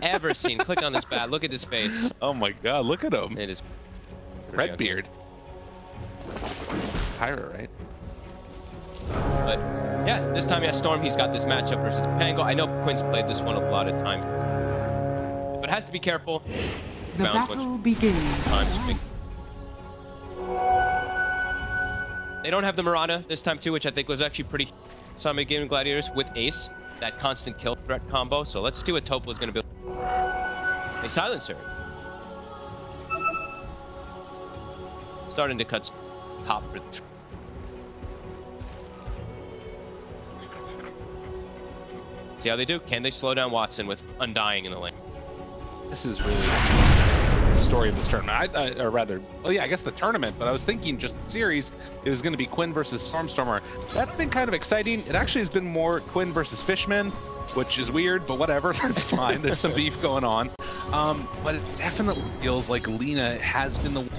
ever seen. Click on this bat. Look at his face. Oh my god, look at him. It is Redbeard. Pyra, right? But yeah, this time, yeah, Storm, he's got this matchup versus Pango. I know Quinn's played this one a lot of times, but has to be careful. The battle begins. They don't have the Mirana this time too, which I think was actually pretty some game in Gladiators with Ace, that constant kill threat combo. So let's see what Topo is going to build. A Silencer. Starting to cut top for the see how they do. Can they slow down Watson with Undying in the lane? This is really the story of this tournament. Or rather, well, yeah, I guess the tournament, but I was thinking just the series is going to be Quinn versus Stormstormer. That's been kind of exciting. It actually has been more Quinn versus Fishman, which is weird, but whatever, that's fine. There's some beef going on. But it definitely feels like Lina has been the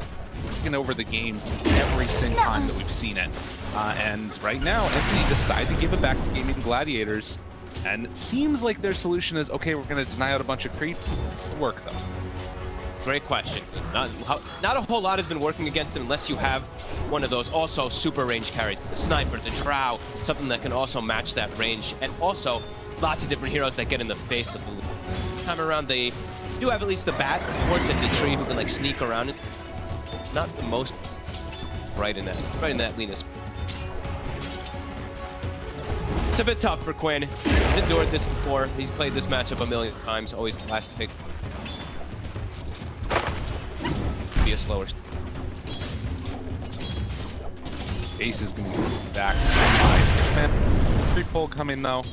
taking over the game every single time that we've seen it. And right now, Entity decided to give it back to Gaming Gladiators. And it seems like their solution is, okay, we're going to deny out a bunch of creep. Work, though. Great question. Not a whole lot has been working against him unless you have one of those also super range carries. The Sniper, the Drow, something that can also match that range. And also, lots of different heroes that get in the face of the time around. They do have at least the Bat, of course, and the Tree who can like sneak around it. Not the most right in that Lina's. It's a bit tough for Quinn. He's endured this before. He's played this matchup a million times. Always last pick. Be a slower. Ace is going to be back. Free pull coming though.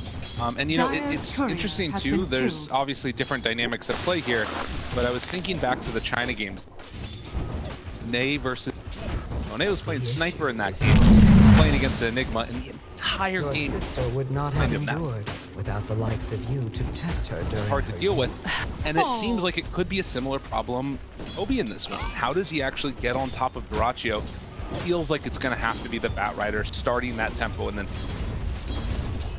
And you know, it's interesting too. There's obviously different dynamics at play here, but I was thinking back to the China games. Ney versus... Oh, Ney was playing Sniper in that game, playing against Enigma, and the entire game... Your sister would not have endured without the likes of you to test her during hard to deal with, and it seems like it could be a similar problem Obi in this one. How does he actually get on top of dyrachyo? Feels like it's going to have to be the Batrider starting that tempo, and then...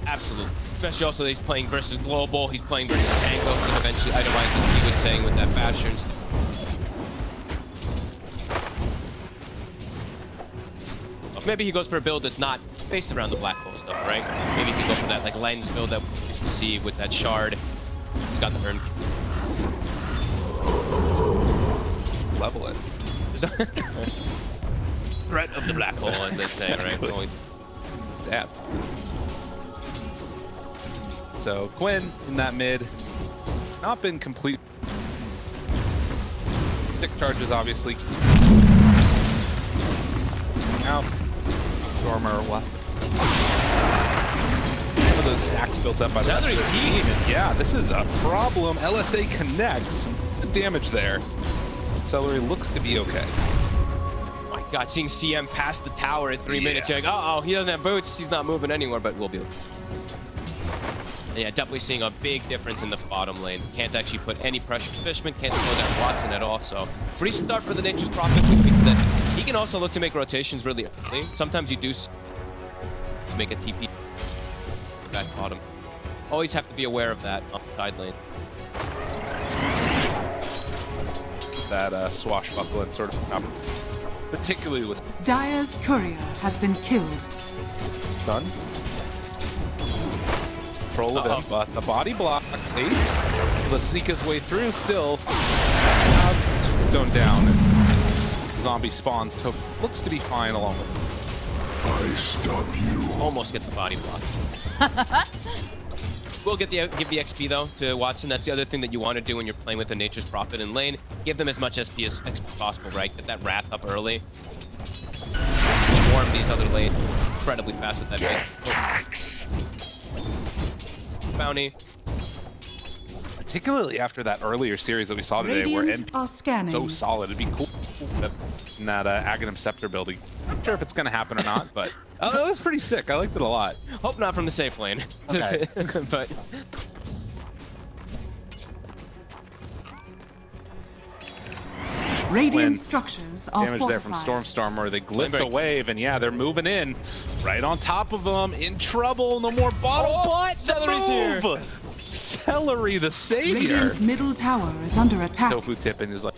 Absolutely. Especially also that he's playing versus Global, he's playing versus Tango, and eventually itemize, as he was saying, with that Basher. Maybe he goes for a build that's not based around the black hole stuff, right? Maybe he can go for that like lens build that we used to see with that shard. He's got the urn. Level it. Threat of the black hole, as they say, right? Zapped. So Quinn in that mid, not been complete. Stick charges, obviously. Now. Stormer left. Some of those stacks built up by the rest of the team. And yeah, this is a problem. LSA connects. The damage there. Celery looks to be okay. Oh my god, seeing CM past the tower at 3 minutes, you're like, uh-oh, he doesn't have boots. He's not moving anywhere, but we'll be okay. Yeah, definitely seeing a big difference in the bottom lane. Can't actually put any pressure. Fishman can't slow down Watson at all, so pretty start for the Nature's Prophet, which means that he can also look to make rotations really early. Sometimes you do make a TP back bottom. Always have to be aware of that on the side lane. That swashbuckling sort of, particularly with Dire's courier has been killed. Stun. Control of him, but the body blocks Ace. Will sneak his way through still. Going down. And zombie spawns. Looks to be fine along with him. I stop you. Almost get the body block. We'll give the XP though to Watson. That's the other thing that you want to do when you're playing with the Nature's Prophet in lane. Give them as much SP as possible, right? Get that Wrath up early. Swarm these other lanes incredibly fast with that base. Bounty. Particularly after that earlier series that we saw today, where MP is so solid. It'd be cool in that Aghanim Scepter building. Not sure if it's going to happen or not, but it was pretty sick. I liked it a lot. Hope not from the safe lane. Okay. But Radiant structures are damage there from Stormstormer. They glyphed a wave, and yeah, they're moving in right on top of them. In trouble. No more bottle, but Celery's here. Celery the savior. Radiant's middle tower is under attack. Tofu tipping is like.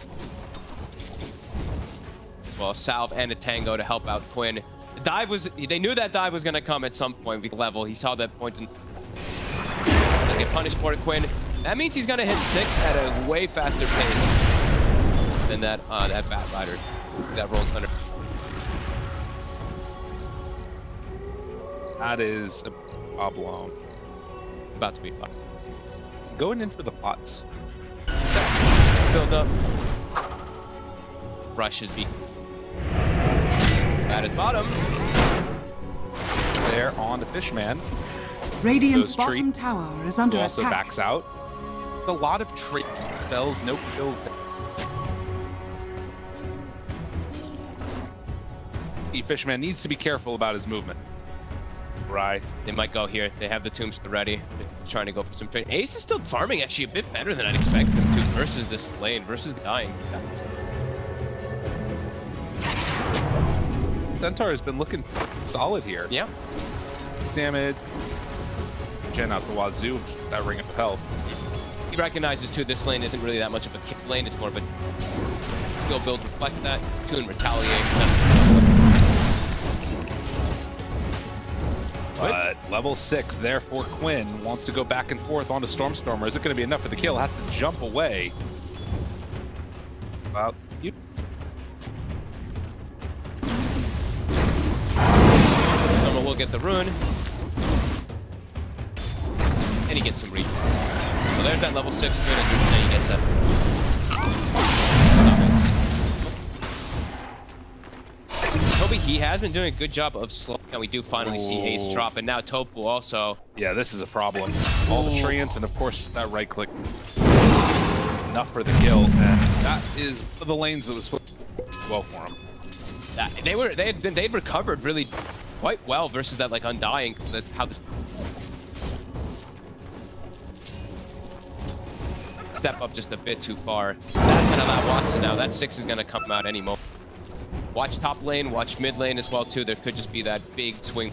Well, salve and a tango to help out Quinn. The dive was, they knew that dive was going to come at some point. Level, he saw that point and get punished for it. Quinn. That means he's going to hit 6 at a way faster pace than that Batrider. That rolling thunder. That is a problem. About to be fun. Going in for the pots. Build up. Rush is beat. At his bottom. There on the Fishman. Radiant's bottom tower is under also attack. backs out. A lot of trait spells, no kills. The Fishman needs to be careful about his movement. Right. They might go here. They have the tombstone ready. They're trying to go for some trade. Ace is still farming actually a bit better than I'd expect him to versus this lane, versus the dying. Centaur has been looking solid here. Yeah. Damage. Gen out the wazoo. That ring of health. He recognizes too this lane isn't really that much of a kick lane. It's more of a skill build, reflect that, tune, retaliate. But level 6, therefore Quinn wants to go back and forth onto Stormstormer. Is it going to be enough for the kill? Has to jump away. Well, you. Stormer will get the rune. And he gets some reach. So there's that level 6 Quinn, and now he gets that. Toby, he has been doing a good job of slow. Now we do finally see Ace drop, and now Topu also. Yeah, this is a problem. All the treants, and of course that right click. Enough for the kill, and that is one of the lanes that was supposed to go well for him. They'd recovered really quite well versus that like Undying. That's how this step up just a bit too far. That's gonna allow Watson now. That 6 is gonna come out any moment. Watch top lane, watch mid lane as well too. There could just be that big swing.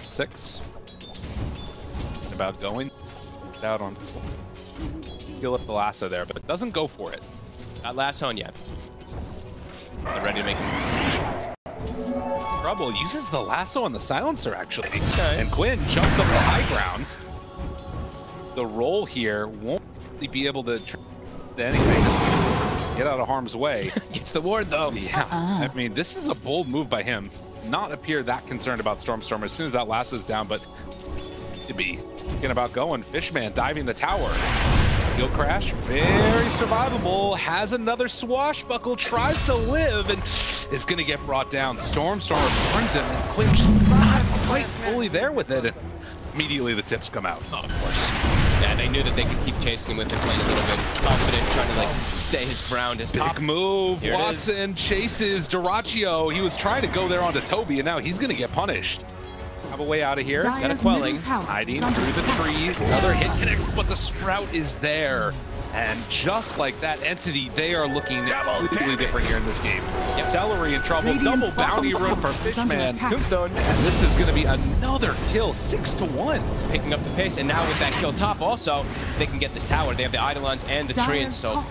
6. About going out on. Heal up the lasso there, but it doesn't go for it. Not lasso yet. They're ready to make it. Trouble uses the lasso on the silencer actually. Okay. And Quinn jumps up the high ground. The roll here won't really be able to anything. Get out of harm's way. Gets the ward though. Yeah, I mean, this is a bold move by him. Not appear that concerned about Stormstormer as soon as that lasso's down, but to be thinking about going. Fishman diving the tower. He'll crash, very survivable. Has another swashbuckle, tries to live, and is gonna get brought down. Stormstormer burns him, and Quinn just not quite fully there with it. And immediately the tips come out. Oh, of course. Yeah, they knew that they could keep chasing him with their playing a little bit confident, trying to like stay his ground. His top big move. Here Watson chases dyrachyo. He was trying to go there onto Toby, and now he's going to get punished. Have a way out of here. Got a quelling. Hiding through the trees. Another hit connects, but the sprout is there. And just like that entity, they are looking completely different here in this game. Yep. Celery in trouble. Radiant's double bounty rune for Fishman. Tombstone. And this is going to be another kill, 6-1. Picking up the pace, and now with that kill top also, they can get this tower. They have the Eidolons and the Treant, so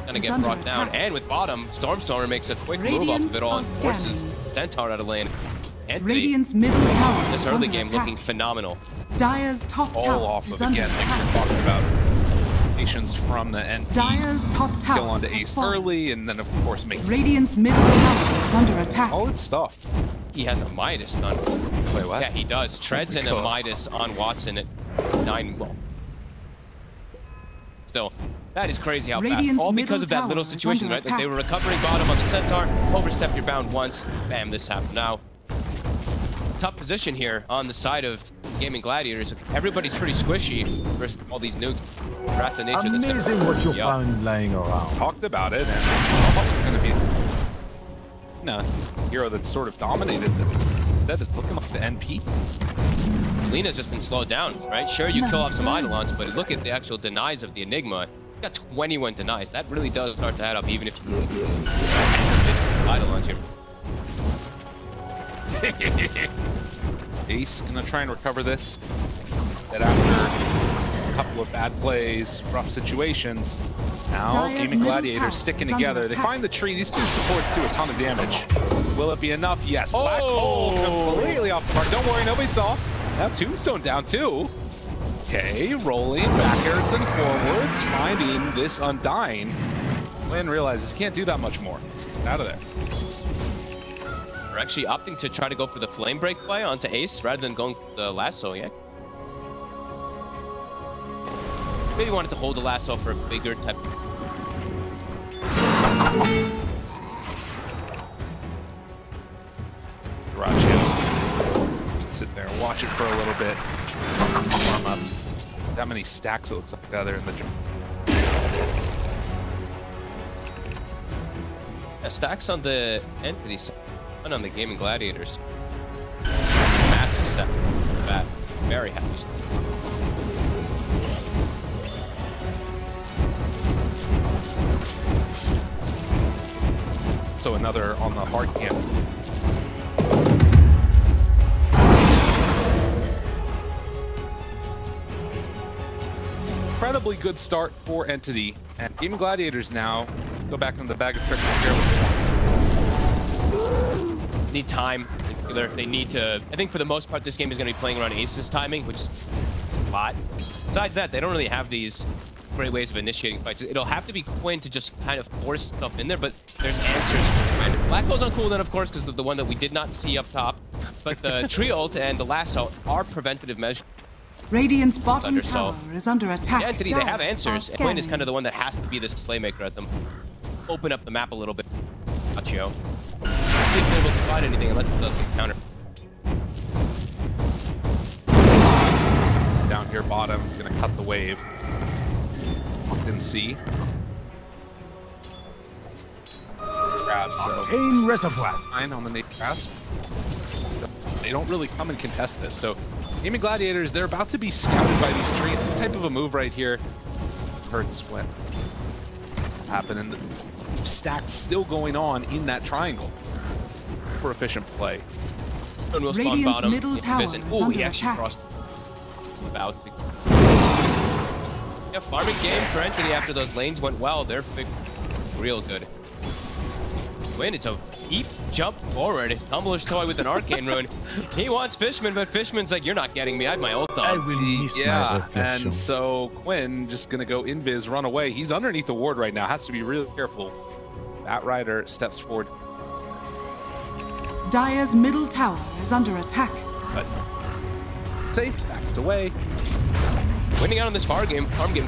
gonna get brought down. And with bottom, Stormstormer makes a quick move off of it all and forces Centaur out of lane. And Radiant's middle tower this is early under game attack. looking phenomenal. Dire's top All tower off is of, under again, like attack. we're talking about. From the NP. Dire's top tower Kill onto has Ace fallen. early, and then of course make Radiant's middle tower is under attack. solid stuff. He has a Midas done. Wait, what? Yeah, he does. Treads and a Midas on Watson at 9. Well, still, that is crazy how fast. All because of that little situation, right? Like they were recovering bottom on the Centaur, overstep your bound once, bam, this happened. Now, tough position here on the side of Gaming Gladiators. Everybody's pretty squishy versus all these nukes. The nature amazing what you found laying around. Talked about it, and I thought it was going to be a hero that's sort of dominated. That is looking like the NP. Lina's just been slowed down, right? Sure, you kill off some Eidolons, but look at the actual denies of the Enigma. You got 21 denies. That really does start to add up, even if you Eidolons here. Ace gonna try and recover this. that after a couple of bad plays, rough situations, now Dyer's Gaming middle Gladiators tower sticking is under together. They attack. find the tree. These two supports do a ton of damage. Will it be enough? Yes. Black hole completely off the park. Don't worry, nobody saw. Now Tombstone down too. Okay, rolling backwards and forwards, finding this Undying. Lin realizes he can't do that much more. Out of there. We're actually opting to try to go for the flame break play onto Ace rather than going for the lasso, yeah? Maybe wanted to hold the lasso for a bigger type. Dyrachyo. Sit there and watch it for a little bit. Warm up. That many stacks it looks like out there in the gym. Yeah, stacks on the entity side and on the Gaming Gladiators. Massive stack. Bad. Very happy stack. So another on the hard camp. Incredibly good start for Entity. And Gaming Gladiators now go back into the bag of tricks and care what they want. Need time. They need to. I think for the most part, this game is going to be playing around Ace's timing, which is a lot. Besides that, they don't really have these great ways of initiating fights. It'll have to be Quinn to just kind of force stuff in there, but there's answers. And Black Hole's on cooldown, of course, because of the one that we did not see up top. But the Treant and the lasso are preventative measures. Radiant's bottom Thunder, tower so- is under attack. The Entity, they have answers. And Quinn is Scanning. kind of the one that has to be this playmaker at them. Open up the map a little bit. Dyrachyo. See if they're able to find anything unless it does get countered. Down here bottom, gonna cut the wave. Didn't see. Grab so In reservoir. fine on the Nate Grasp. They don't really come and contest this. So Gaming Gladiators, they're about to be scouted by these trees. What type of a move right here hurts what happened, and the stack's still going on in that triangle. For efficient play. And we'll spawn Radiant's bottom. middle Get tower visit. is Ooh, under he actually attack. crossed. About to. Yeah, farming game for Entity after those lanes went well. They're real good. Win, it's a deep jump forward. Tumbler's toy with an arcane rune. He wants Fishman, but Fishman's like, you're not getting me. I had my ult I on. will miss my Yeah, reflection. and so Quinn just gonna go invis, run away. He's underneath the ward right now. Has to be really careful. Batrider steps forward, Dyer's middle tower is under attack. but safe, backs away. Winning out on this farm game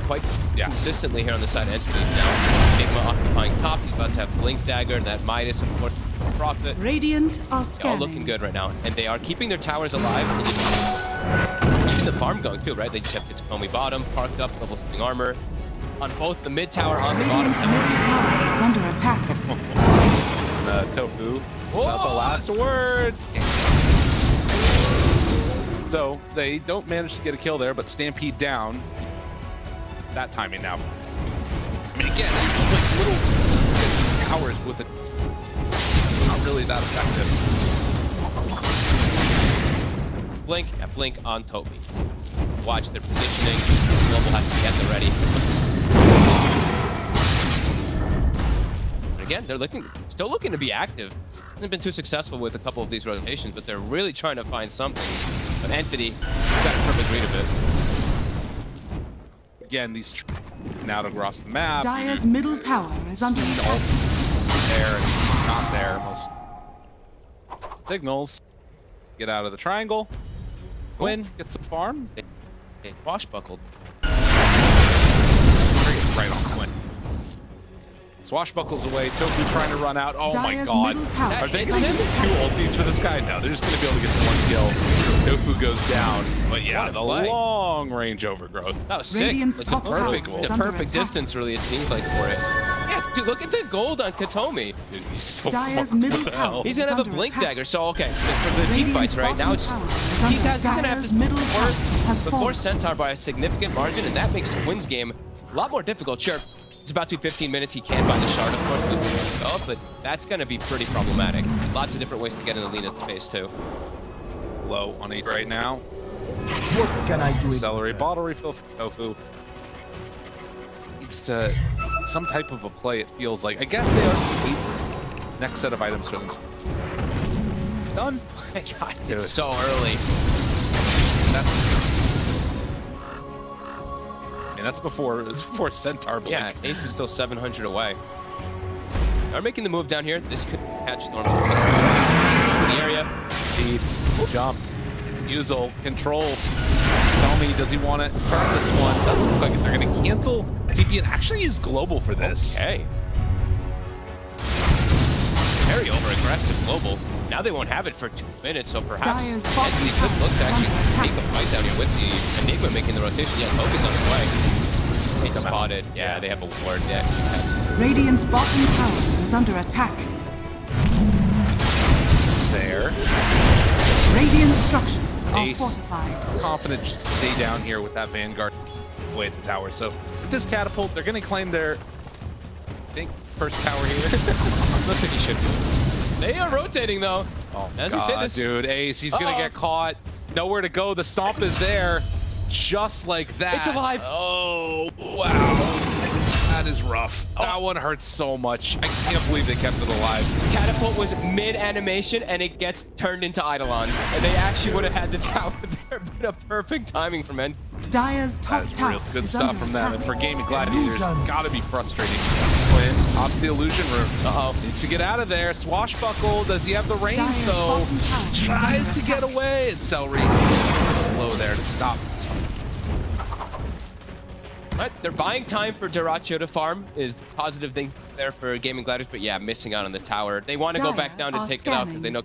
quite Yeah. consistently here on the side of Entity. Now, Enigma occupying top. He's about to have Blink Dagger and that Midas, of course, Prophet. Radiant are All scanning. looking good right now, and they are keeping their towers alive and just keeping the farm going too, right? They just have Katakomi bottom, parked up, level 3 armor on both the mid tower and the bottom Radiant's tower. middle tower is under attack. Tofu, not the last word. So they don't manage to get a kill there, but Stampede down. That timing now. I mean, again, they're just like little towers with it. Not really that effective. Blink, yeah, Blink on Toby. Watch their positioning. Global has to get there ready. And again, they're still looking to be active. Hasn't been too successful with a couple of these rotations, but they're really trying to find something. But Entity got a perfect read of it. Again, these now across the map. Dyer's middle tower is under Seen attack. there and not there. Most signals. Get out of the triangle. Quinn gets some farm. Swashbuckled. Right on Quinn. Swashbuckles away. Tofu trying to run out. Oh my Dyer's god. middle tower Are they is going to under have attack. two ultis for this guy? No, they're just going to be able to get one kill. Tofu goes down. But yeah, the play. long range overgrowth. That was sick. Radiant's It's top the tower perfect, is the under perfect attack. distance, really, it seems like, for it. Yeah, dude, look at the gold on Katomi. Dude, he's so Dyer's fucked. middle What the tower hell? He's gonna is have a under Blink attack. Dagger, so okay, for the team fights right now, it's, Radiant's bottom he's tower gonna have Dyer's to middle tower has before fallen. Centaur by a significant margin, and that makes Quinn's game a lot more difficult. Sure, it's about to be 15 minutes. He can buy the shard, of course, but that's gonna be pretty problematic. Lots of different ways to get into Lina's face too. Low on 8 right now. What can I do? Accelerate bottle refill for Tofu. Needs to some type of a play, it feels like. I guess they are just waiting for the next set of items for them. Done. Oh my God, it's so early. That's before Centaur blink. Yeah, Ace is still 700 away. They're making the move down here. This could catch Storm in the area. Deep jump. Uzel control. Tell me, does he want to turn this one? Doesn't look like it. They're going to cancel TP and actually use global for this. Okay. Very over-aggressive global. Now they won't have it for 2 minutes, so perhaps Anthony could look to actually take a fight down here with the Enigma making the rotation. Yeah, Hogan's on his way. It's spotted. Yeah, they have a ward. Yeah. Radiant's bottom tower is under attack. There. Radiant structures are Ace. fortified. Confident just to stay down here with that Vanguard away at the tower. So with this catapult, they're going to claim their, I think, first tower here. Looks like he should be. They are rotating though. Oh, as God, we said, this dude, Ace, he's gonna get caught. Nowhere to go. The stomp is there, just like that. It's alive. Oh, wow. That is rough. That one hurts so much. I can't believe they kept it alive. Catapult was mid-animation, and it gets turned into Eidolons. And they actually would have had the tower there, but a perfect timing from N. Dire's top That's tower real good is stuff under from them. attack. And for Gaming Gladiators, gotta be frustrating. Quinn, off to the illusion room. Uh-oh. Needs to get out of there. Swashbuckle. Does he have the range, Dire's though? bottom tower is Tries under to get attack. away. And Celery slow there to stop. Right, they're buying time for dyrachyo to farm is the positive thing there for Gaming Gladiators, but yeah, missing out on the tower. They want to go back down to take it out because they know.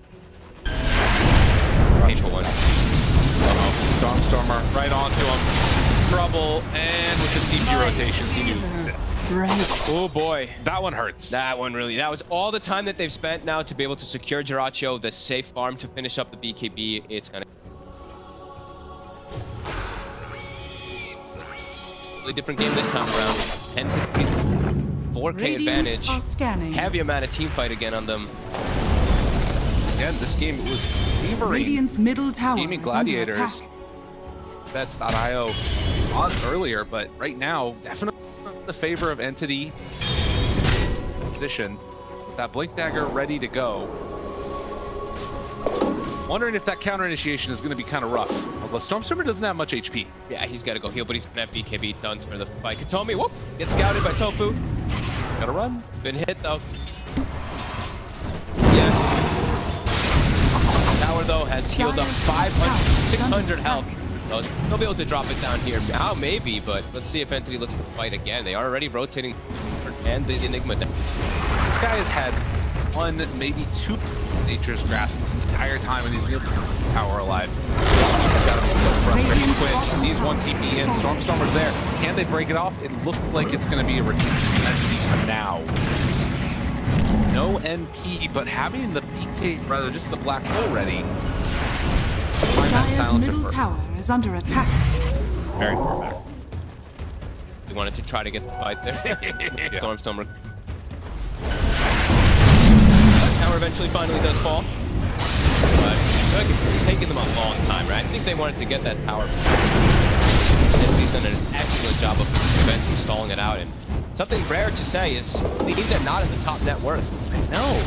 Painful one. Stormstormer right onto him. Trouble, and with the TP rotations, he knew he was dead. Breaks. Oh boy. That one hurts. That one really, that was all the time that they've spent now to be able to secure dyrachyo, the safe farm to finish up the BKB. It's gonna different game this time around. 10 to 4K Radiant advantage. are scanning. Heavy amount of team fight again on them. Again, this game was favoring Radiant's middle tower Gaming is under Gladiators. attack. Bets.io on earlier, but right now, definitely in the favor of Entity position. With that Blink Dagger ready to go. Wondering if that counter initiation is going to be kind of rough. Although Stormstormer doesn't have much HP. Yeah, he's got to go heal, but he's going to have BKB done for the fight. Katomi, whoop, gets scouted by Tofu. Gotta run. Been hit, though. Yeah. Tower, though, has healed up 500, 600 health. So they'll be able to drop it down here. Now, maybe, but let's see if Entity looks to fight again. They are already rotating and the Enigma. This guy has had one, maybe two Nature's Grasp this entire time, and he's really kept the tower alive. Gotta be so frustrating. Quinn sees one TP in. Stormstormer's there. Can they break it off? It looks like it's going to be a retention Entity for now. No NP, but having the BK, rather just the black hole ready. Find that Dire's silencer middle first. tower is under attack. Very far back. They wanted to try to get the fight there. Yeah. Stormstormer. That tower eventually finally does fall. But I feel like it's taking them a long time, right? I think they wanted to get that tower. And he's done an excellent job of eventually stalling it out. And something rare to say is Lina not at the top net worth. No.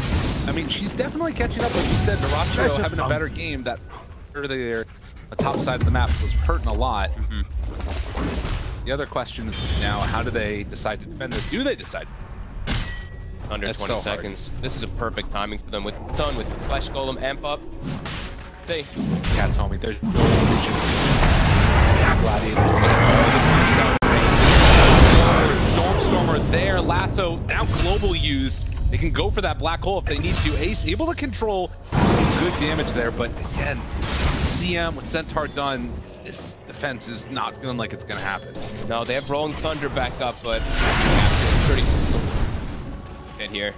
I mean, she's definitely catching up. Like you said, dyrachyo having a better game. That earlier, the top side of the map was hurting a lot. The other question is now, how do they decide to defend this? Do they decide? Under That's 20 so hard. seconds. This is a perfect timing for them with done with Flesh Golem amp up. They Cat told me there's no vision. Gladiators Stormstormer there, lasso now global used. They can go for that black hole if they need to. Ace able to control some good damage there, but again, CM with Centaur done, this defense is not feeling like it's gonna happen. no, they have Rolling Thunder back up, but it's pretty good here.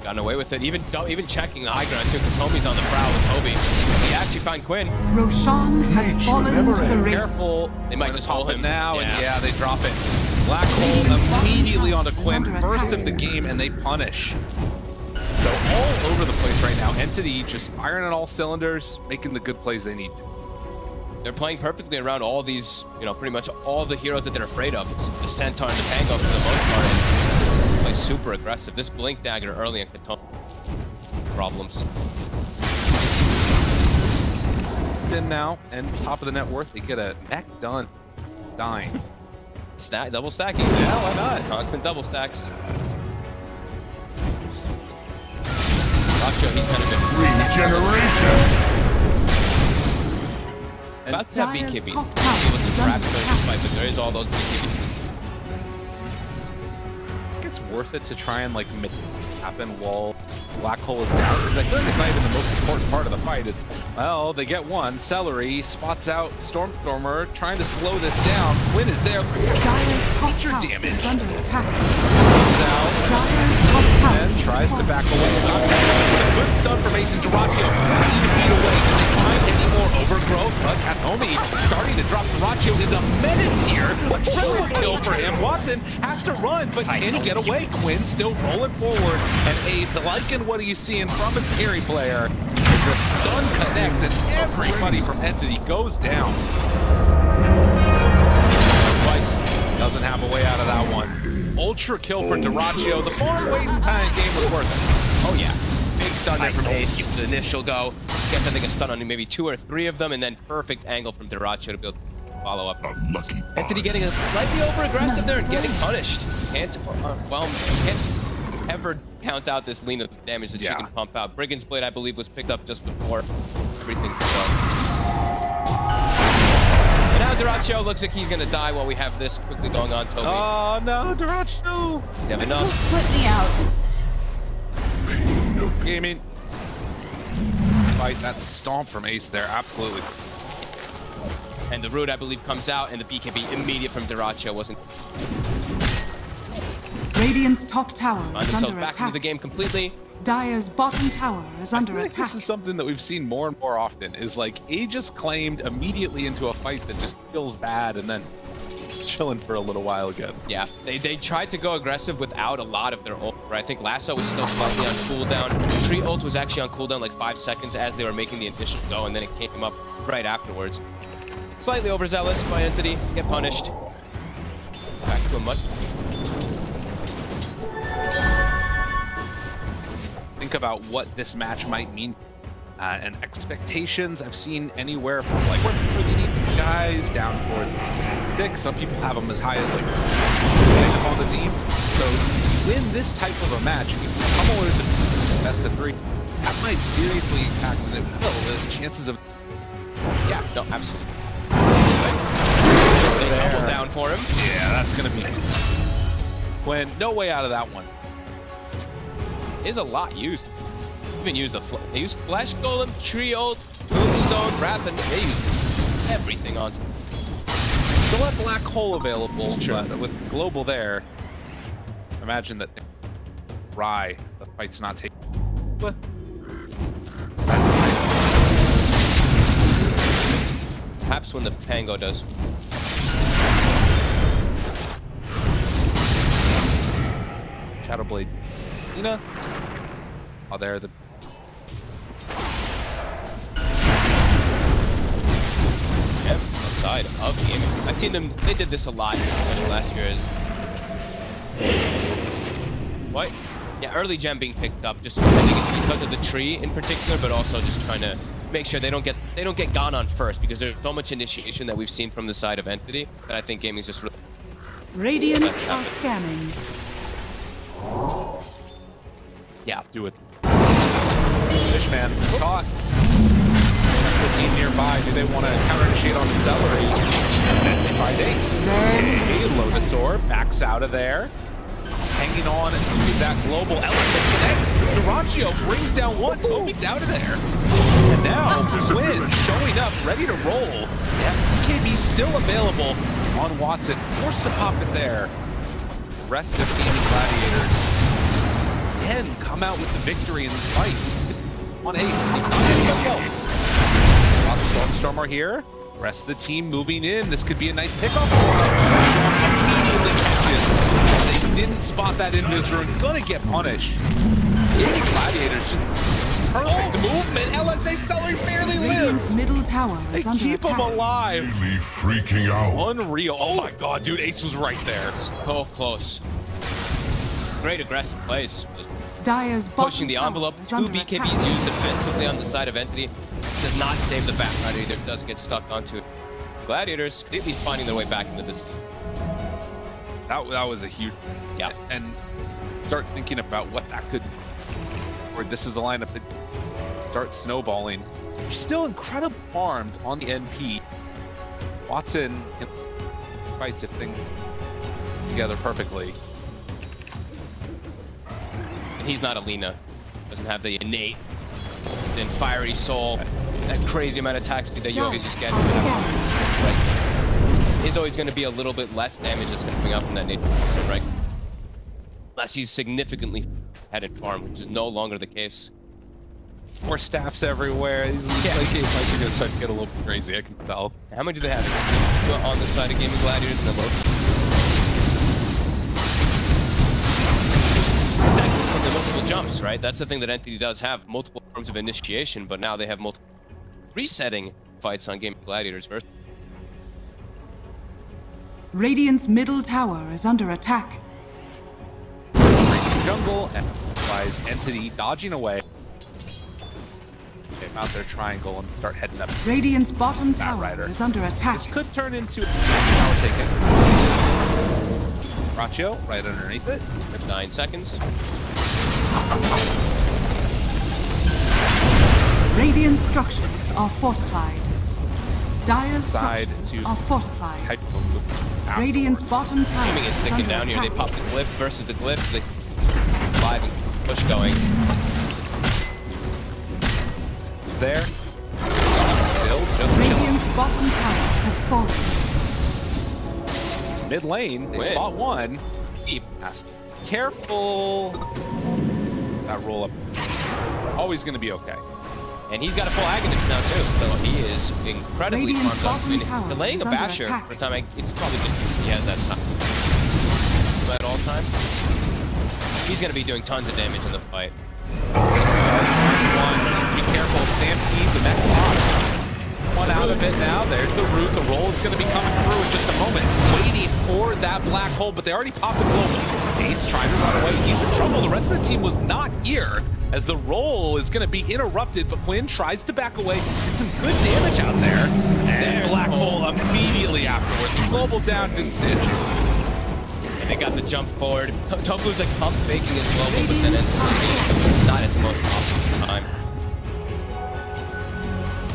Gotten away with it. Even checking the high ground too. Katomi's on the prowl with Toby. They actually find Quinn. Roshan has fallen to the ring. Careful. They might just hold him now, Yeah. and yeah, they drop it. Black hole immediately onto Quinn, Under first attack. of the game, and they punish. So all over the place right now. Entity just firing on all cylinders, making the good plays they need to. They're playing perfectly around all these, you know, pretty much all the heroes that they're afraid of. The Centaur and the Pango for the most part. And play super aggressive. This Blink Dagger early in Katon. Problems. It's in now, and top of the net worth, they get a neck done. Dying. Stack, double stacking. Yeah, why not? Constant double stacks. Dyrachyo, he's kind of been Regeneration. about to have Dyer's BKB. top tower is Perhaps under there's attack. a fight, but there is all those BKB. I think it's worth it to try and like make it happen while Black Hole is down, because I feel like it's not even the most important part of the fight. Is, well, they get one. Celery spots out Stormstormer, trying to slow this down. Quinn is there. Dyer's top Feature tower damage. is under attack. Comes out Dyer's top tower and is tries to falling. back away. A good stun for Mason Dyrachyo. Even beat away. Can they find any more overgrowth? But Katomi starting to drop. Dyrachyo is a menace here. A triple kill for him. Watson has to run, but can he get away? Quinn still rolling forward. And Ace liking what he's seeing from his carry player. The stun connects and everybody from Entity goes down. Twice. Doesn't have a way out of that one. Ultra kill for Dyrachyo. The farm waiting time game was worth it. Oh yeah, big stun there from Ace. Gets the initial go. Gets I think a stun on maybe 2 or 3 of them, and then perfect angle from Dyrachyo to be able to follow up. Entity getting a slightly over aggressive there and getting punished. Can't can't ever count out this Lina damage that she can pump out. Brigand's Blade, I believe, was picked up just before everything and now Dyrachyo looks like he's gonna die while we have this quickly going on, Toby. Oh no, Dyrachyo! You have enough. Put me out. Gaming. Fight that stomp from Ace there, absolutely. And the root, I believe, comes out, and the BKB immediate from Dyrachyo wasn't. Radiant's top tower Find is themselves under back into attack. the game completely. Dyer's bottom tower is under I feel like attack. this is something that we've seen more and more often, is like Aegis claimed immediately into a fight that just feels bad and then chilling for a little while again. Yeah, they tried to go aggressive without a lot of their ult. Right? I think Lasso was still slightly on cooldown. Treant ult was actually on cooldown like 5 seconds as they were making the initial go, and then it came up right afterwards. Slightly overzealous by Entity, get punished. Back to a much. Think about what this match might mean and expectations. I've seen anywhere from like we're leading guys down toward 6. Some people have them as high as like on the team. So win this type of a match, if you come over to the best of 3, that might seriously impact the chances of. Yeah, no, absolutely. They double down for him. Yeah, that's gonna be Quinn. No way out of that one. Is a lot used. Even used they used Flesh Golem, Tree Ult, Tombstone, Wrath, and they used everything on. Still have Black Hole available, but with Global there, imagine that Rye, the fight's not taking. But perhaps when the Pango does. Shadowblade. Lina. Oh, there the. Yep, outside of gaming. I've seen them. They did this a lot last year. What? Yeah, early gem being picked up. Just I think it's because of the tree in particular, but also just trying to make sure they don't get gone on first, because there's so much initiation that we've seen from the side of Entity that I think gaming's just really. Radiant are scanning. Yeah, do it. Fishman caught. That's the team nearby. Do they want to counter-initiate on the Celery? They find Ace. Hey, Lotusaur backs out of there. Hanging on to that global. Ellison connects. Dyrachyo brings down one. Toby's out of there. And now Quinn showing up, ready to roll. Yeah, BKB still available on Watson. Forced to pop it there. Rest of Gaming Gladiators can come out with the victory in this fight. On Ace, can he find anybody else? Stormstormer here. Rest of the team moving in. This could be a nice pickoff. Immediately catches. They didn't spot that in his rune. Gonna get punished. Gladiators just perfect movement. LSA Celery barely Radiant's lives. middle tower They is under keep him attack. alive. Really freaking out. Unreal. Oh my god, dude, Ace was right there. So close. Great aggressive plays. Just Dire's bottom pushing the tower envelope. is 2 under BKBs attack. used defensively on the side of Entity. Does not save the Batrider either. Does get stuck onto it. Gladiators completely finding their way back into this. That was a huge. Yeah. And start thinking about what that could. Or this is a lineup that starts snowballing. You're still incredibly armed on the NP. Watson fights if things together perfectly. And he's not a Lina. Doesn't have the innate and fiery soul. That crazy amount of attack speed that you always just get. Right. Is always going to be a little bit less damage that's coming up from that nature, right? Unless he's significantly ahead in farm, which is no longer the case. More staffs everywhere. These late game fights are going to start to get a little bit crazy, I can tell. How many do they have on the side of Gaming Gladiators and the low? From the multiple jumps, right? That's the thing that Entity does have. Multiple forms of initiation, but now they have multiple resetting fights on Gaming Gladiators first. Radiant's middle tower is under attack. Jungle and wise Entity dodging away. Get out their triangle and start heading up. Radiant's bottom tower Batrider is under attack. This could turn into a tower taken. Dyrachyo right underneath it. 9 seconds. Radiant structures are fortified. Dire's Side structures to are fortified. Type of move afterwards. Radiant's bottom tower Gaming is sticking under down here. attack. They pop the glyph versus the glyph. So they live and push going. Is there. Still just chilling. Radiant's bottom tower has fallen. Mid lane, they Win. spot one. Deep. Careful. That roll up. Always going to be okay. And he's got a full Agonist now too, so he is incredibly Radiant's farmed up. I mean, bottom tower delaying is a under basher attack. for a time, it's probably just, he has that time. At all times. He's going to be doing tons of damage in the fight. One needs to be careful. Stampede, the mech box. One out of it now. There's the root. The roll is going to be coming through in just a moment. Waiting for that black hole, but they already popped the global. Ace trying to run away. He's in trouble. The rest of the team was not here as the roll is going to be interrupted, but Quinn tries to back away. Get some good damage out there. And black hole immediately afterwards. Global down, didn't stitch. And they got the jump forward. Tofu's like pump faking his global, but then it's not at the most optimal time.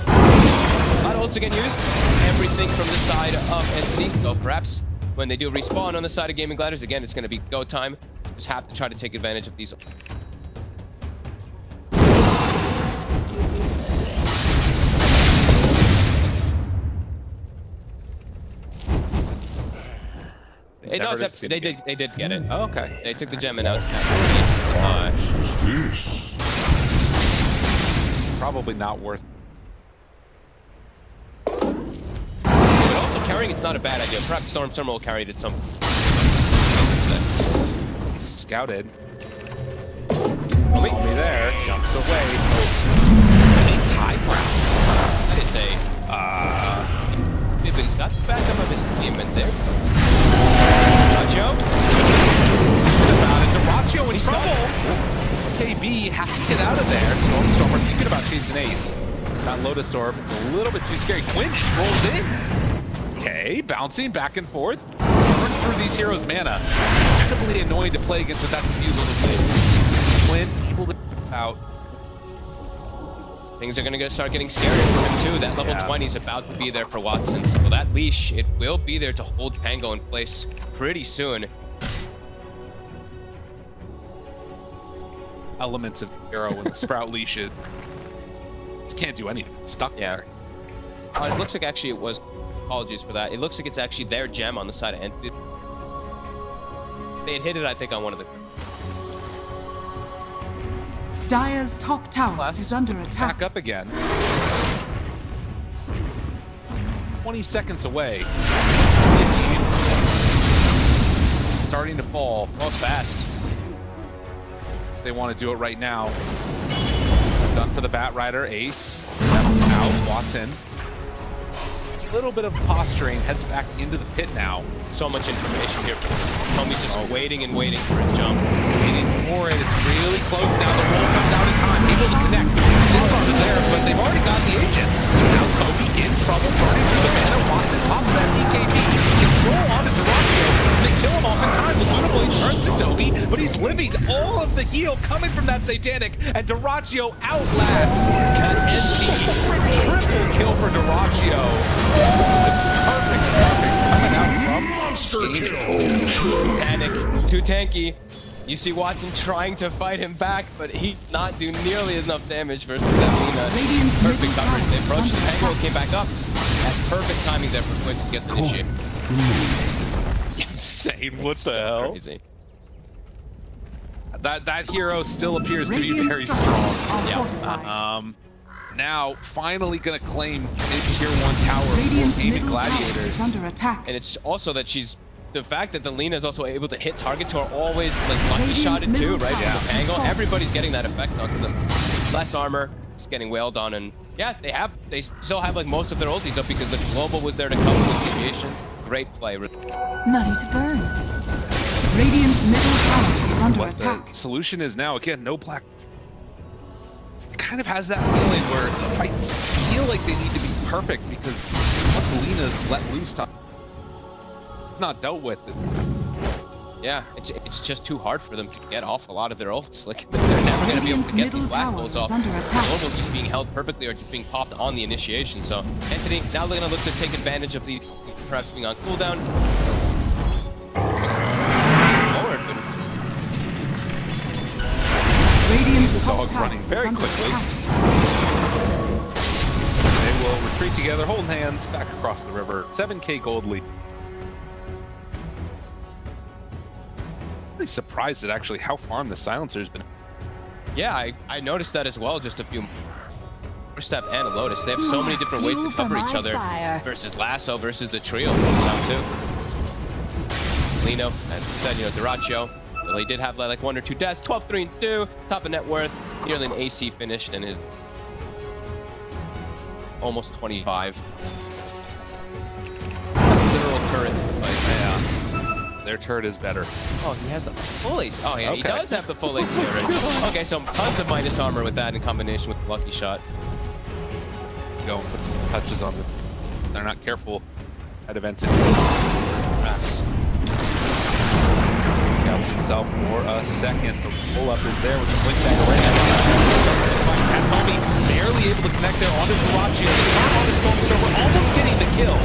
A lot of ults again used. Everything from the side of Entity. So perhaps when they do respawn on the side of Gaming Gladiators, again, it's going to be go time. Just have to try to take advantage of these. They did get it. Oh, okay. They took the gem and now it's This. Probably not worth. But also carrying it's not a bad idea. Perhaps Stormstormer will carry it at some. Scouted. Call me there. Jumps away. Time round. That is a. Bibby's got the backup of his team in there. Dyrachyo. About it. Dyrachyo in trouble. KB has to get out of there. Stormstormer thinking about chasing Ace. That Lotus Orb. It's a little bit too scary. Quinn just rolls in. Okay, bouncing back and forth. Burning through these heroes' mana. Incredibly annoying to play against with that refusal to play. Quinn able to out. Things are going to start getting scarier for him too. That level 20 is about to be there for Watson. So that leash, it will be there to hold Pango in place pretty soon. Elements of hero when the Sprout leash is. Just can't do anything. Stuck there. It looks like actually it was. Apologies for that. It looks like it's actually their gem on the side of Entity. They had hit it, I think, on one of the. Dire's top tower is under attack. Back up again. 20 seconds away. Starting to fall. Falls fast. they want to do it right now. Done for the Batrider. Ace steps out. Watson. A little bit of posturing. Heads back into the pit now. So much information here. Tommy's just waiting and waiting for his jump. Waiting for it. It's really close now. The roll comes out in time. Able to connect. Disarm is there, but they've already got the Aegis. Now Toby in trouble. Burning through the mana. Watson top of that DKB. Control onto dyrachyo. They kill him off in time. The Luna Blade turns to Toby, but he's living all of the heal coming from that Satanic, and dyrachyo outlasts that NP. Triple kill for dyrachyo. It's perfect. Coming out from Monster Kill. Panic, too tanky. You see Watson trying to fight him back, but he not do nearly enough damage versus that Lina. Perfect coverage. They approached the Tango, came back up. That's perfect timing there for Quinn to get the initiate. Insane. What the hell? Crazy. That hero still appears to be very strong. Yeah. Now finally gonna claim mid-tier 1 tower for Gaming Gladiators. Under attack. And it's also that the fact that the Lina is also able to hit targets who are always like lucky shotted too, right? Yeah. The angle, everybody's getting that effect onto them. Less armor, just getting wailed on, and yeah, they still have like most of their ultis up because the global was there to cover the deviation. Great play. Money to burn. Radiant's middle tower is under attack. The solution is now again no black. It kind of has that feeling where the fights feel like they need to be perfect because once Lina's let loose, it's not dealt with. Yeah, it's just too hard for them to get off a lot of their ults. Like they're never going to be able to get these black holes off. Global's just being held perfectly or just being popped on the initiation. So Anthony, now they're going to look to take advantage of the perhaps being on cooldown. Forward, but Radiant's Dog's running very quickly. They will retreat together, holding hands, back across the river. 7k gold lead. Really surprised at actually how farm the silencer's been. yeah, I noticed that as well. Just a few. Step and a Lotus. They have so many different ways to cover each other versus Lasso versus the trio now too. Lino, as I said, dyrachyo. Well, he did have like 1 or 2 deaths. 12, 3, and 2. Top of net worth. Nearly an AC finished and his almost 25. Literal turret fight. Yeah. Their turret is better. Oh, he has the full AC. Oh, yeah, okay. He does have the full AC already. Okay, so tons of minus armor with that in combination with the lucky shot. Go and put touches on them. They're not careful at events. Perhaps. Counts himself for a second. The pull-up is there with the blink back around. Tommy barely able to connect there onto dyrachyo. The turn on the Stormstormer almost getting the kill.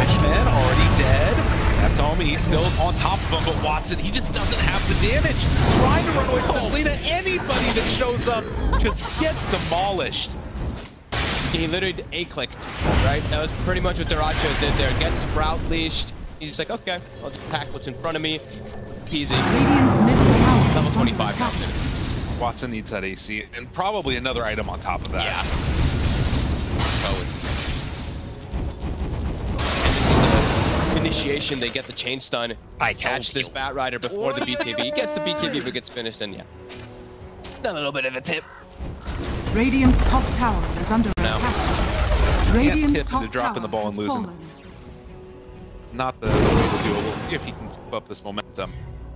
Fishman already dead. Tommy still on top of him, but Watson, he just doesn't have the damage. Trying to run away from this Lina. Anybody that shows up just gets demolished. He literally A-clicked, right? That was pretty much what dyrachyo did there. Get Sprout leashed. He's just like, okay, I'll just pack what's in front of me. Easy. Radiant's middle tower Level is 25 under now. attack. Watson needs that AC and probably another item on top of that. Yeah. And this is the initiation. They get the chain stun. I catch this Batrider before the BKB. He gets the BKB, but gets finished, and yeah. A little bit of a tip. Radiant's top tower is under attack. Radiant's tip top to dropping the ball and losing. fallen. It's not the way to do it if he can keep up this momentum.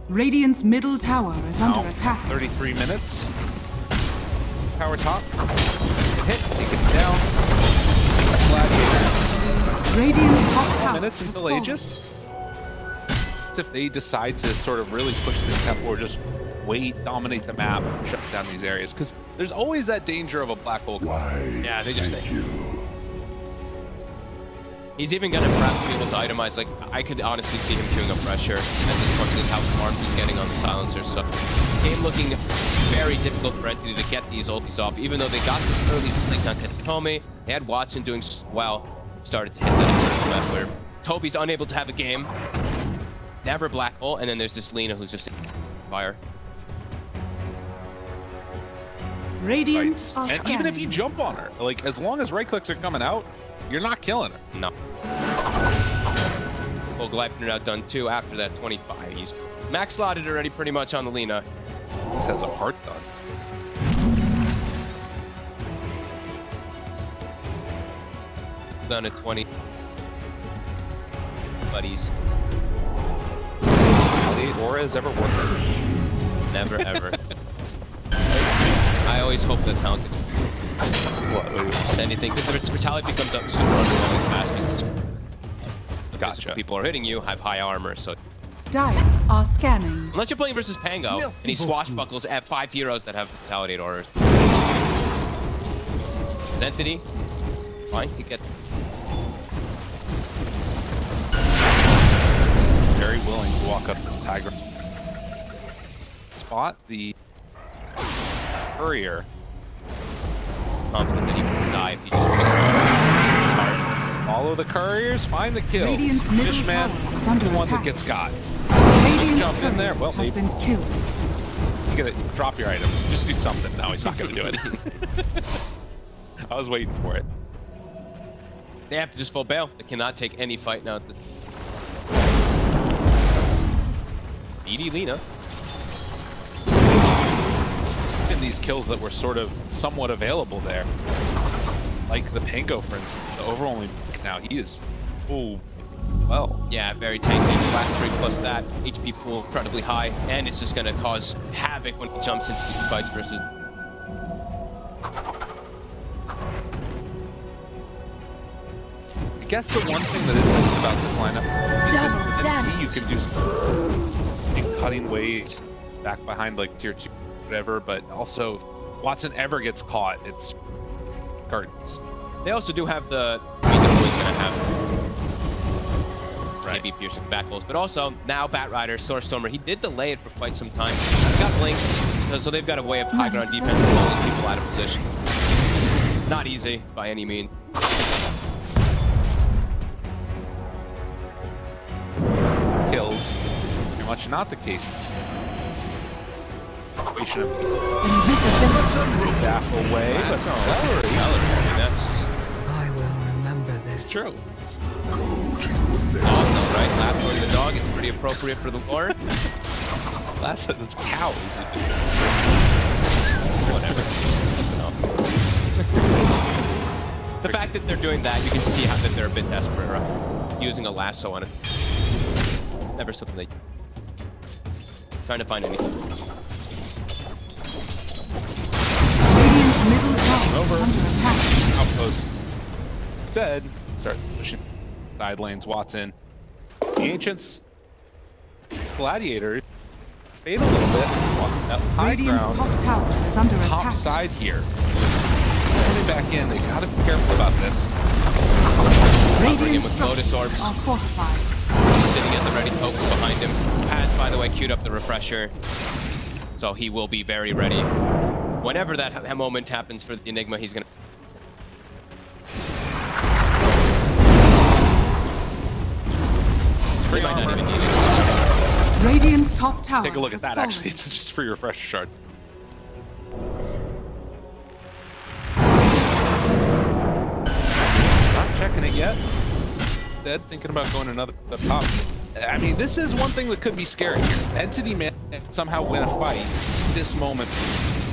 Radiant's middle tower is under attack. 33 minutes. Power top. Hit, take it down. Gladiators. Radiant's top tower Minutes has until fallen. Aegis. As if they decide to sort of really push this tempo or just wait, dominate the map, shut down these areas. Because there's always that danger of a black hole. Yeah, they just think. He's even going to perhaps be able to itemize. Like, I could honestly see him queuing up pressure at this point because how farm he's getting on the silencer. So, game looking very difficult for Entity to get these ultis off. Even though they got this early flick on Katome, they had Watson doing well. Started to hit that map where Toby's unable to have a game. Never black hole, and then there's this Lina who's just fire. Radiant are And even if you jump on her, like as long as right clicks are coming out, you're not killing her. No. Well, Gleipnir outdone too after that 25. He's max slotted already pretty much on the Lina. This has a heart done. Down at 20. Buddies. The aura has ever worked. Never ever. I always hope that counted. What? Anything, because the brutality becomes up super underwhelming fast because Gotcha. people are hitting you, have high armor, so. Dire are scanning. Unless you're playing versus Pango, and he swashbuckles at 5 heroes that have brutality orders. His entity, fine, he gets. Very willing to walk up this tiger. Spot the courier. Confident that he can die if he just it's hard. Follow the couriers, find the kills. Radiant's middle Fishman tower is is under the one that attack. gets got. Radiant's Jump in there. Well, has maybe. been killed. You gotta drop your items. Just do something. No, he's not gonna do it. I was waiting for it. They have to just full bail. They cannot take any fight now. DD Lina. In these kills that were sort of somewhat available there, like the Pango, for instance, the over only now he is. Oh, well. Yeah, very tanky. Last 3 plus that HP pool incredibly high, and it's just gonna cause havoc when he jumps into these fights versus. I guess the one thing that is nice about this lineup is that you can do some cutting ways back behind like tier 2, whatever, but also Watson ever gets caught, it's curtains. They also do have the. I mean, they're always gonna have. Right. Maybe piercing back holes, but also now Batrider, Stormer, he did delay it for quite some time. He's got Blink, so they've got a way of high ground defense and pulling people out of position. Not easy by any means. Kills, very much not the case. Situation of daff away, but celery. That's just I will remember this. True. dog, though, right? Lassoing the dog, it's pretty appropriate for the lore. Lasso, that's cows. Whatever. The fact that they're doing that, you can see how that they're a bit desperate, right? Using a lasso on it. Never something they trying to find anything. Radiant's middle tower Over. is under attack. Outpost. Dead. Start pushing side lanes. Watson. The Ancients. Gladiator. Fade a little bit. That high Radiant's ground. top tower is under Top attack. side here. Coming back in. They gotta be careful about this. Covering him Radiant's with Lotus Orbs. structures are fortified. He's sitting at the ready token behind him. Has, by the way, queued up the refresher. So he will be very ready. Whenever that moment happens for the Enigma, he's gonna... He might not even need it. Radiant's top tower Take a look at has that, fallen. actually. It's just free refresh shard. Not checking it yet. Dead, thinking about going another up top. I mean, this is one thing that could be scary here. Entity man somehow win a fight. This moment,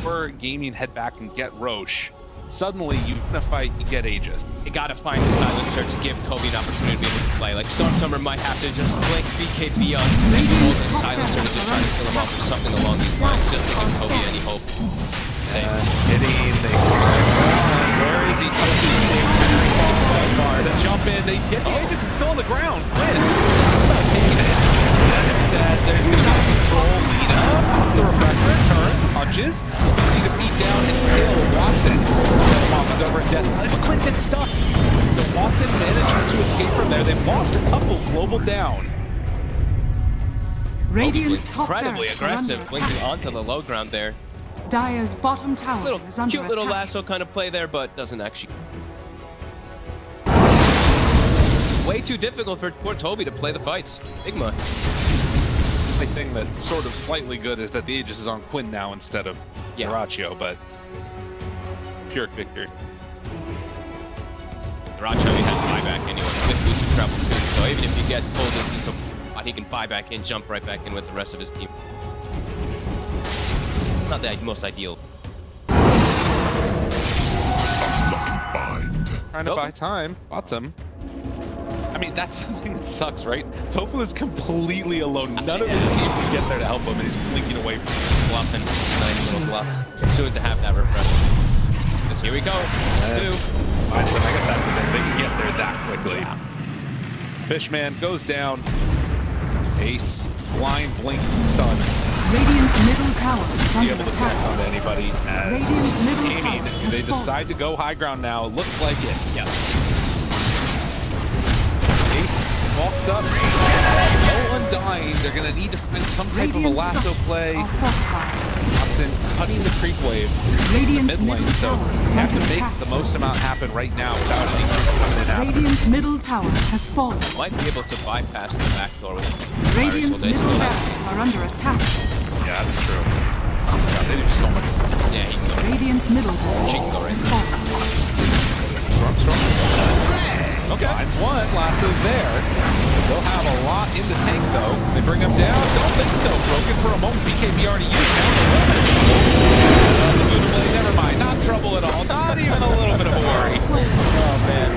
we're gaming head back and get Roche. Suddenly, you win a fight, you get Aegis. You gotta find the silencer to give Toby an opportunity to be able to play. Like, Stormer might have to just blink BKB on and hold the silencer to just try to kill him off or something along these lines, just to give Toby any hope. Hitting, they where is he? Toby's staying so far to jump in. They get the Aegis, is still on the ground. Win. Just about taking it. And instead, there's going to be control. Lina, the refractor, turns, punches, still need to beat down and kill Watson. Is over in death. But Quinn gets stuck. So Watson manages to escape from there. They've lost a couple global down. Radiant's top Incredibly barracks are under aggressive, blinking attack. onto the low ground there. Dire's bottom tower is under Cute little attack. lasso kind of play there, but doesn't actually... Way too difficult for poor Toby to play the fights. Enigma. The thing that's sort of slightly good is that the Aegis is on Quinn now instead of Dyrachyo, but pure victory. Dyrachyo, he has buyback anyway with boosted travel too, so even if he gets pulled into some, he can buy back in, jump right back in with the rest of his team. not the most ideal. Trying to buy time. Bottom. I mean, that's the thing that sucks, right? Tofu is completely alone. None of his team can get there to help him, and he's blinking away from Bluffing. Nice little bluff. As soon as they have that refresh. Because here we go. Let's do. I guess that's the thing. They can get there that quickly. Yeah. Fishman goes down. Ace. Blind blink stuns. Radiant's middle tower is Be under able to attack. connect onto anybody as Radiant's middle aiming. tower has They fallen. decide to go high ground now. Looks like it. Yeah. Ace walks up. No Undying. They're going to need to find some type of a Radiant lasso structures play. are fortified. Watson cutting the creep wave in the Radiant's mid lane, middle so tower is you have under to make attack. the most amount happen right now without any creep coming in after. Radiant's middle tower has fallen. Might be able to bypass the back door with Radiant's They middle still have- barracks are under attack. Yeah, that's true. Oh my god, they do so much. Yeah, he can go. Radiant's middle She can go barracks right has now. fallen. Strong. Okay. Finds one, lasso's there. They'll have a lot in the tank though. They bring him down. Don't think so. Broken for a moment. BKB already used it. Never mind. Not trouble at all. Not even a little bit of a worry. Oh man.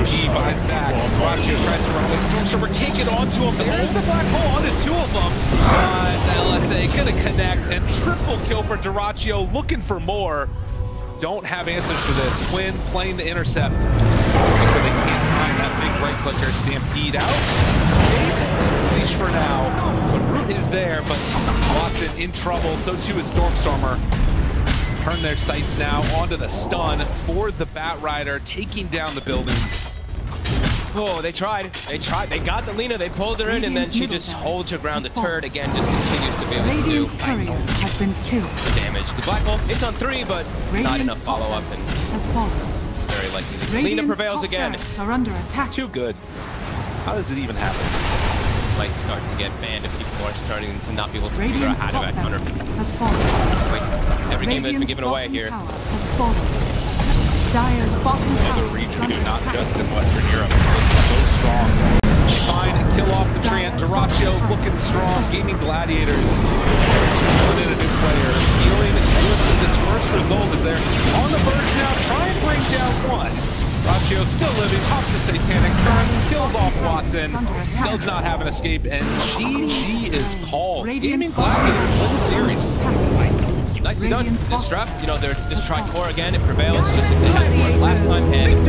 He buys back. Dyrachyo tries to run away. Stormstormer can't get onto him. There's the black hole onto two of them. The LSA gonna connect and triple kill for Dyrachyo. Looking for more. Don't have answers for this. Quinn playing the intercept. So they can't find that big right clicker. Stampede out. Ace, at least for now. The root is there, but Watson in trouble. So too is Stormstormer. Turn their sights now onto the stun for the Batrider, taking down the buildings. Oh, they tried. They tried. They got the Lina. They pulled her in, and then she just holds her ground. The turret again just continues to be able to do Radiant's courier has been killed. damage. The black hole, it's on 3, but not Radiant's enough follow-up, and has fallen. very likely the Lina Radiant's prevails top again. barracks are under attack. It's too good. How does it even happen? Might start to get banned if people are starting to not be able to figure out Radiant's how to top back counter. barracks has fallen. Wait, every game that's been Radiant's given away bottom here. tower has fallen. Dire's bottom Another tower is reach we under do, not attack. just in Western Europe. So strong. Fine, kill off the Treant. Dyrachyo looking strong. Gaming Gladiators. Put in a new player. Healing is good with this first result as they're on the verge now. Try and bring down one. Dyrachyo still living. Pops the Satanic Currents. Kills off Watson. Does not have an escape. And GG is called. Gaming Gladiators win the series. Nicely done. Radiant's This bottom draft, you know, they're this has fallen. Tricor again. It prevails just like they had for last time. And